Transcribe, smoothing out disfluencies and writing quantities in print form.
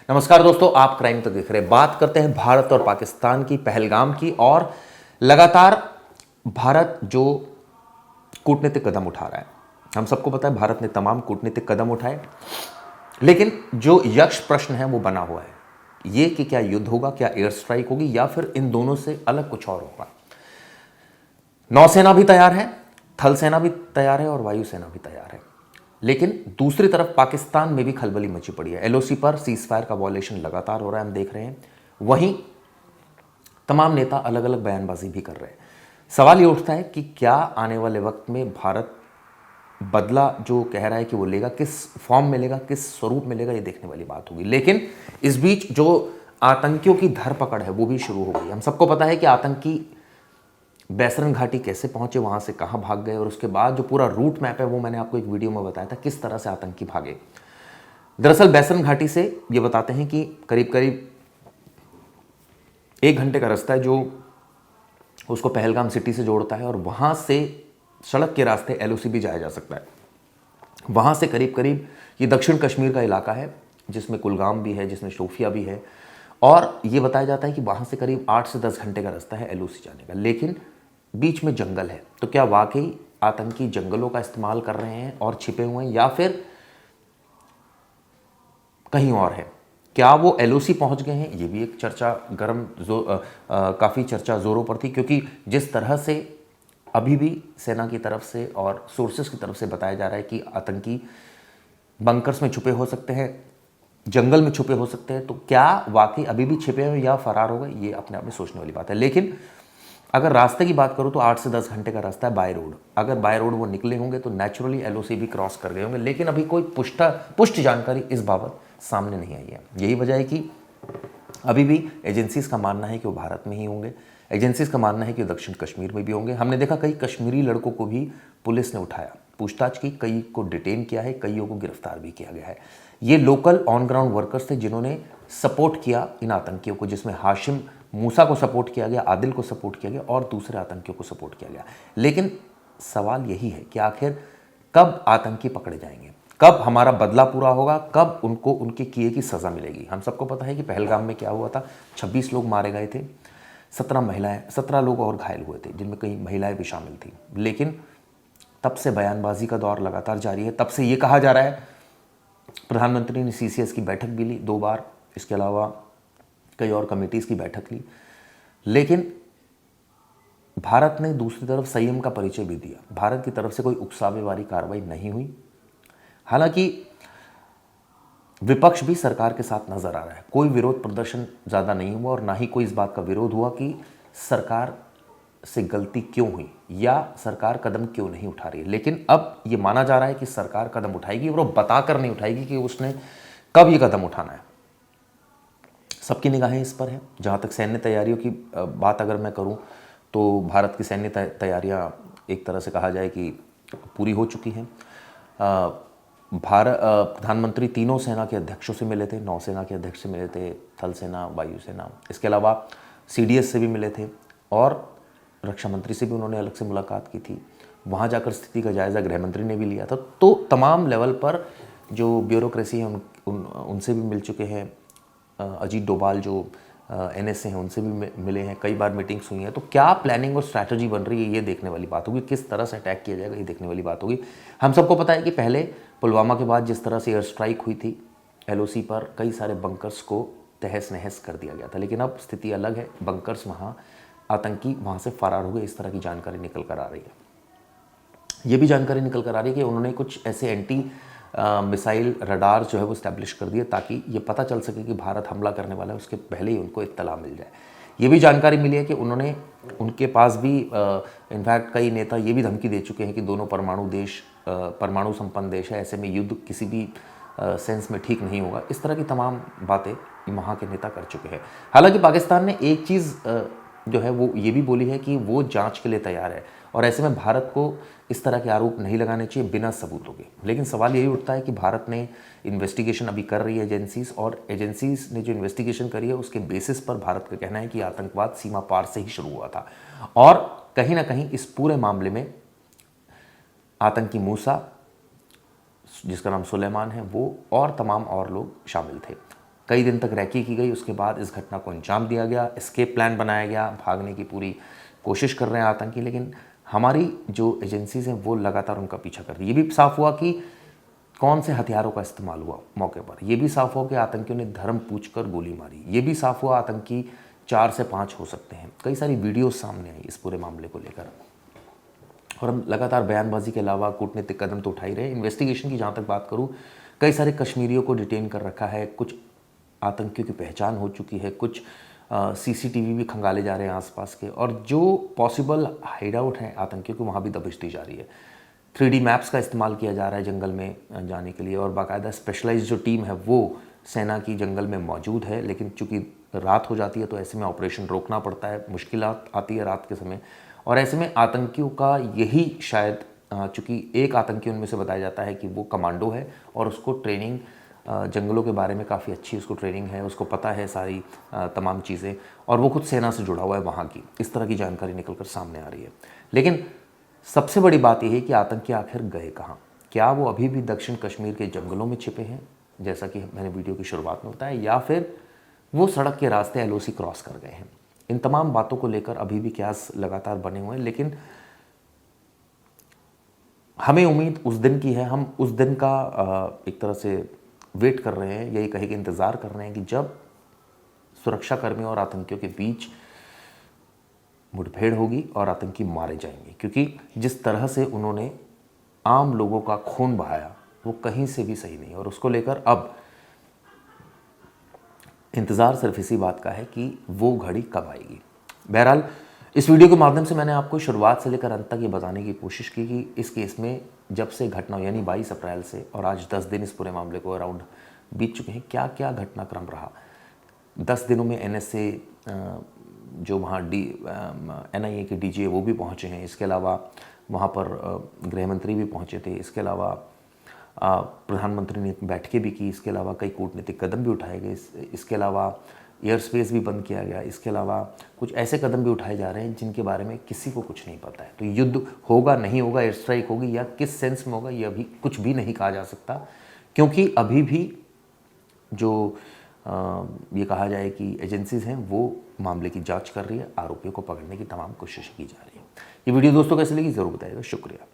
नमस्कार दोस्तों, आप क्राइम तो देख रहे हैं। बात करते हैं भारत और पाकिस्तान की, पहलगाम की। और लगातार भारत जो कूटनीतिक कदम उठा रहा है, हम सबको पता है भारत ने तमाम कूटनीतिक कदम उठाए, लेकिन जो यक्ष प्रश्न है वो बना हुआ है ये कि क्या युद्ध होगा, क्या एयर स्ट्राइक होगी, या फिर इन दोनों से अलग कुछ और होगा। नौसेना भी तैयार है, थल सेना भी तैयार है और वायुसेना भी तैयार है। लेकिन दूसरी तरफ पाकिस्तान में भी खलबली मची पड़ी है। एलओसी पर सीज फायर का वॉयलेशन लगातार हो रहा है, हम देख रहे हैं। वहीं तमाम नेता अलग अलग बयानबाजी भी कर रहे हैं। सवाल ये उठता है कि क्या आने वाले वक्त में भारत बदला जो कह रहा है कि वो लेगा, किस फॉर्म में लेगा, किस स्वरूप में लेगा, ये देखने वाली बात होगी। लेकिन इस बीच जो आतंकियों की धरपकड़ है वो भी शुरू हो गई। हम सबको पता है कि आतंकी बैसरन घाटी कैसे पहुंचे, वहां से कहां भाग गए, और उसके बाद जो पूरा रूट मैप है वो मैंने आपको एक वीडियो में बताया था किस तरह से आतंकी भागे। दरअसल बैसरन घाटी से ये बताते हैं कि करीब करीब 1 घंटे का रास्ता है जो उसको पहलगाम सिटी से जोड़ता है, और वहां से सड़क के रास्ते एलओसी भी जाया जा सकता है। वहां से करीब करीब ये दक्षिण कश्मीर का इलाका है जिसमें कुलगाम भी है, जिसमें शोफिया भी है, और ये बताया जाता है कि वहां से करीब 8 से 10 घंटे का रास्ता है एलओसी जाने का। लेकिन बीच में जंगल है, तो क्या वाकई आतंकी जंगलों का इस्तेमाल कर रहे हैं और छिपे हुए हैं, या फिर कहीं और है? क्या वो एलओसी पहुंच गए हैं? ये भी एक चर्चा काफ़ी चर्चा जोरों पर थी, क्योंकि जिस तरह से अभी भी सेना की तरफ से और सोर्सेस की तरफ से बताया जा रहा है कि आतंकी बंकर्स में छुपे हो सकते हैं, जंगल में छुपे हो सकते हैं, तो क्या वाकई अभी भी छिपे हुए या फरार हो गए, ये अपने आप में सोचने वाली बात है। लेकिन अगर रास्ते की बात करूं तो 8 से 10 घंटे का रास्ता है बाय रोड। अगर बाय रोड वो निकले होंगे तो नेचुरली एलओसी भी क्रॉस कर गए होंगे, लेकिन अभी कोई पुष्ट जानकारी इस बाबत सामने नहीं आई है। यही वजह है कि अभी भी एजेंसीज का मानना है कि वो भारत में ही होंगे, एजेंसीज का मानना है कि दक्षिण कश्मीर में भी होंगे। हमने देखा कई कश्मीरी लड़कों को भी पुलिस ने उठाया, पूछताछ की, कई को डिटेन किया है, कईयों को गिरफ्तार भी किया गया है। ये लोकल ऑन ग्राउंड वर्कर्स थे जिन्होंने सपोर्ट किया इन आतंकियों को, जिसमें हाशिम मूसा को सपोर्ट किया गया, आदिल को सपोर्ट किया गया और दूसरे आतंकियों को सपोर्ट किया गया। लेकिन सवाल यही है कि आखिर कब आतंकी पकड़े जाएंगे, कब हमारा बदला पूरा होगा, कब उनको उनके किए की सज़ा मिलेगी। हम सबको पता है कि पहलगाम में क्या हुआ था, 26 लोग मारे गए थे, 17 लोग और घायल हुए थे, जिनमें कई महिलाएं भी शामिल थी। लेकिन तब से बयानबाजी का दौर लगातार जारी है। तब से ये कहा जा रहा है, प्रधानमंत्री ने सीसीएस की बैठक भी ली 2 बार, इसके अलावा कई और कमेटीज़ की बैठक ली, लेकिन भारत ने दूसरी तरफ संयम का परिचय भी दिया। भारत की तरफ से कोई उकसावे वाली कार्रवाई नहीं हुई। हालांकि विपक्ष भी सरकार के साथ नजर आ रहा है, कोई विरोध प्रदर्शन ज़्यादा नहीं हुआ और ना ही कोई इस बात का विरोध हुआ कि सरकार से गलती क्यों हुई या सरकार कदम क्यों नहीं उठा रही है। लेकिन अब ये माना जा रहा है कि सरकार कदम उठाएगी, और वो बताकर नहीं उठाएगी कि उसने कब ये कदम उठाना है। सबकी निगाहें इस पर हैं। जहाँ तक सैन्य तैयारियों की बात अगर मैं करूँ तो भारत की सैन्य तैयारियाँ एक तरह से कहा जाए कि पूरी हो चुकी हैं। प्रधानमंत्री तीनों सेना के अध्यक्षों से मिले थे, नौसेना के अध्यक्ष से मिले थे, थल सेना, वायुसेना, इसके अलावा सीडीएस से भी मिले थे, और रक्षा मंत्री से भी उन्होंने अलग से मुलाकात की थी। वहाँ जाकर स्थिति का जायज़ा गृह मंत्री ने भी लिया था। तो तमाम लेवल पर जो ब्यूरोक्रेसी है उनसे भी मिल चुके हैं। अजीत डोभाल जो एनएस से हैं उनसे भी मिले हैं, कई बार मीटिंग्स हुई हैं। तो क्या प्लानिंग और स्ट्रैटेजी बन रही है ये देखने वाली बात होगी, किस तरह से अटैक किया जाएगा ये देखने वाली बात होगी। हम सबको पता है कि पहले पुलवामा के बाद जिस तरह से एयर स्ट्राइक हुई थी एलओसी पर, कई सारे बंकर्स को तहस नहस कर दिया गया था। लेकिन अब स्थिति अलग है, बंकर्स वहाँ, आतंकी वहाँ से फरार हो गए, इस तरह की जानकारी निकल कर आ रही है। ये भी जानकारी निकल कर आ रही है कि उन्होंने कुछ ऐसे एंटी मिसाइल रडार जो है वो स्टैब्लिश कर दिए ताकि ये पता चल सके कि भारत हमला करने वाला है, उसके पहले ही उनको इत्तला मिल जाए। ये भी जानकारी मिली है कि उनके पास भी इनफैक्ट कई नेता ये भी धमकी दे चुके हैं कि दोनों परमाणु संपन्न देश है, ऐसे में युद्ध किसी भी सेंस में ठीक नहीं होगा। इस तरह की तमाम बातें वहाँ के नेता कर चुके हैं। हालांकि पाकिस्तान ने एक चीज़ जो है वो ये भी बोली है कि वो जांच के लिए तैयार है, और ऐसे में भारत को इस तरह के आरोप नहीं लगाने चाहिए बिना सबूतों के। लेकिन सवाल यही उठता है कि भारत ने इन्वेस्टिगेशन अभी कर रही है एजेंसीज, और एजेंसीज ने जो इन्वेस्टिगेशन करी है उसके बेसिस पर भारत का कहना है कि आतंकवाद सीमा पार से ही शुरू हुआ था, और कहीं ना कहीं इस पूरे मामले में आतंकी मूसा, जिसका नाम सुलेमान है, वो और तमाम और लोग शामिल थे। कई दिन तक रैकी की गई, उसके बाद इस घटना को अंजाम दिया गया, एस्केप प्लान बनाया गया, भागने की पूरी कोशिश कर रहे हैं आतंकी, लेकिन हमारी जो एजेंसीज हैं वो लगातार उनका पीछा कर रही है। ये भी साफ हुआ कि कौन से हथियारों का इस्तेमाल हुआ मौके पर। यह भी साफ हुआ कि आतंकियों ने धर्म पूछकर गोली मारी। ये भी साफ हुआ आतंकी 4 से 5 हो सकते हैं। कई सारी वीडियोस सामने आई इस पूरे मामले को लेकर, और हम लगातार बयानबाजी के अलावा कूटनीतिक कदम तो उठा ही रहे। इन्वेस्टिगेशन की जहाँ तक बात करूँ, कई सारे कश्मीरियों को डिटेन कर रखा है, कुछ आतंकियों की पहचान हो चुकी है, कुछ सीसीटीवी भी खंगाले जा रहे हैं आसपास के, और जो पॉसिबल हाइड आउट हैं आतंकियों को वहाँ भी दबिश दी जा रही है। 3D मैप्स का इस्तेमाल किया जा रहा है जंगल में जाने के लिए, और बाकायदा स्पेशलाइज्ड जो टीम है वो सेना की जंगल में मौजूद है। लेकिन चूंकि रात हो जाती है तो ऐसे में ऑपरेशन रोकना पड़ता है, मुश्किलात आती है रात के समय, और ऐसे में आतंकियों का यही शायद, चूँकि एक आतंकी उनमें से बताया जाता है कि वो कमांडो है और उसको ट्रेनिंग जंगलों के बारे में काफ़ी अच्छी उसको ट्रेनिंग है, उसको पता है सारी तमाम चीज़ें, और वो खुद सेना से जुड़ा हुआ है वहाँ की। इस तरह की जानकारी निकलकर सामने आ रही है। लेकिन सबसे बड़ी बात यह है कि आतंकी आखिर गए कहाँ? क्या वो अभी भी दक्षिण कश्मीर के जंगलों में छिपे हैं, जैसा कि मैंने वीडियो की शुरुआत में बताया, या फिर वो सड़क के रास्ते LOC क्रॉस कर गए हैं? इन तमाम बातों को लेकर अभी भी क्यास लगातार बने हुए हैं, लेकिन हमें उम्मीद उस दिन की है। हम उस दिन का एक तरह से वेट कर रहे हैं, यही कहे कि इंतज़ार कर रहे हैं कि जब सुरक्षाकर्मियों और आतंकियों के बीच मुठभेड़ होगी और आतंकी मारे जाएंगे, क्योंकि जिस तरह से उन्होंने आम लोगों का खून बहाया वो कहीं से भी सही नहीं, और उसको लेकर अब इंतज़ार सिर्फ इसी बात का है कि वो घड़ी कब आएगी। बहरहाल इस वीडियो के माध्यम से मैंने आपको शुरुआत से लेकर अंत तक ये बताने की कोशिश की कि इस केस में जब से घटना यानी 22 अप्रैल से और आज 10 दिन इस पूरे मामले को अराउंड बीत चुके हैं, क्या क्या घटनाक्रम रहा। 10 दिनों में NSA जो वहाँ NIA के DG वो भी पहुँचे हैं, इसके अलावा वहाँ पर गृह मंत्री भी पहुँचे थे, इसके अलावा प्रधानमंत्री ने बैठकें भी की, इसके अलावा कई कूटनीतिक कदम भी उठाए गए, इसके अलावा एयर स्पेस भी बंद किया गया, इसके अलावा कुछ ऐसे कदम भी उठाए जा रहे हैं जिनके बारे में किसी को कुछ नहीं पता है। तो युद्ध होगा नहीं होगा, एयर स्ट्राइक होगी, या किस सेंस में होगा, ये अभी कुछ भी नहीं कहा जा सकता, क्योंकि अभी भी जो ये कहा जाए कि एजेंसीज़ हैं वो मामले की जांच कर रही है, आरोपियों को पकड़ने की तमाम कोशिश की जा रही है। ये वीडियो दोस्तों कैसे लगी ज़रूर बताइएगा। शुक्रिया।